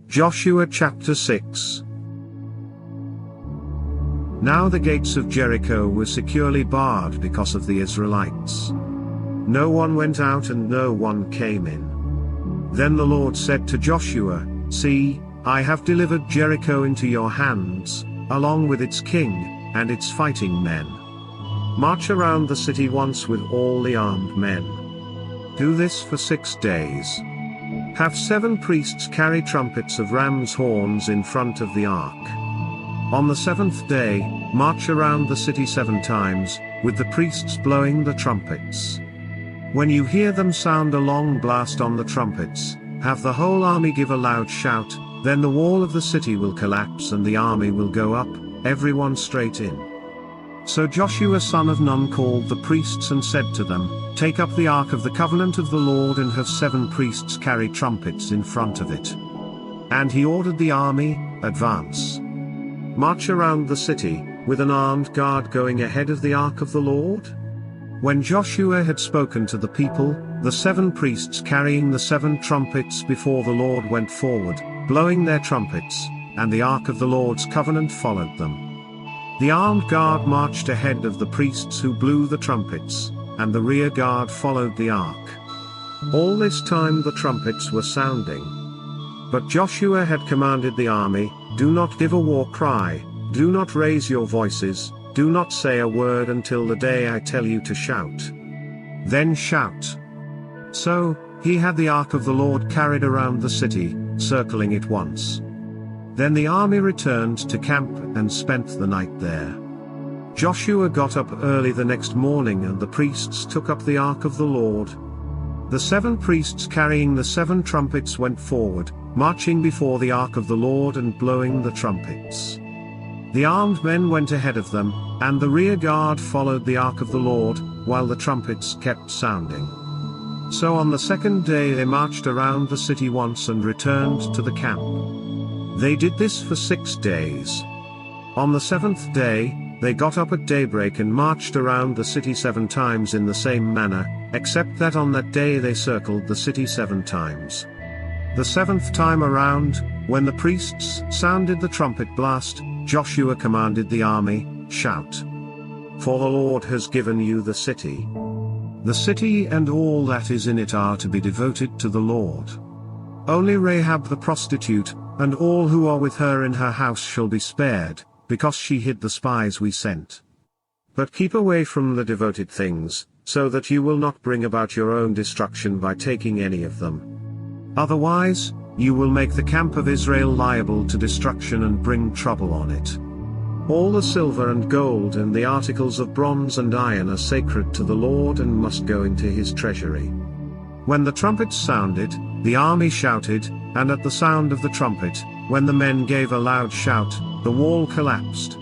Joshua chapter 6. Now the gates of Jericho were securely barred because of the Israelites. No one went out and no one came in. Then the Lord said to Joshua, "See, I have delivered Jericho into your hands, along with its king, and its fighting men. March around the city once with all the armed men. Do this for 6 days. Have 7 priests carry trumpets of ram's horns in front of the ark. On the 7th day, march around the city 7 times, with the priests blowing the trumpets. When you hear them sound a long blast on the trumpets, have the whole army give a loud shout, then the wall of the city will collapse and the army will go up, everyone straight in." So Joshua son of Nun called the priests and said to them, "Take up the ark of the covenant of the Lord and have 7 priests carry trumpets in front of it." And he ordered the army, "Advance. March around the city, with an armed guard going ahead of the ark of the Lord." When Joshua had spoken to the people, the 7 priests carrying the 7 trumpets before the Lord went forward, blowing their trumpets, and the ark of the Lord's covenant followed them. The armed guard marched ahead of the priests who blew the trumpets, and the rear guard followed the ark. All this time the trumpets were sounding. But Joshua had commanded the army, "Do not give a war cry, do not raise your voices, do not say a word until the day I tell you to shout. Then shout." So, he had the ark of the Lord carried around the city, circling it once. Then the army returned to camp and spent the night there. Joshua got up early the next morning and the priests took up the ark of the Lord. The 7 priests carrying the 7 trumpets went forward, marching before the ark of the Lord and blowing the trumpets. The armed men went ahead of them, and the rear guard followed the ark of the Lord, while the trumpets kept sounding. So on the 2nd day they marched around the city once and returned to the camp. They did this for 6 days. On the 7th day, they got up at daybreak and marched around the city 7 times in the same manner, except that on that day they circled the city 7 times. The 7th time around, when the priests sounded the trumpet blast, Joshua commanded the army, "Shout! For the Lord has given you the city. The city and all that is in it are to be devoted to the Lord. Only Rahab the prostitute, and all who are with her in her house shall be spared, because she hid the spies we sent. But keep away from the devoted things, so that you will not bring about your own destruction by taking any of them. Otherwise, you will make the camp of Israel liable to destruction and bring trouble on it. All the silver and gold and the articles of bronze and iron are sacred to the Lord and must go into his treasury." When the trumpets sounded, the army shouted, and at the sound of the trumpet, when the men gave a loud shout, the wall collapsed,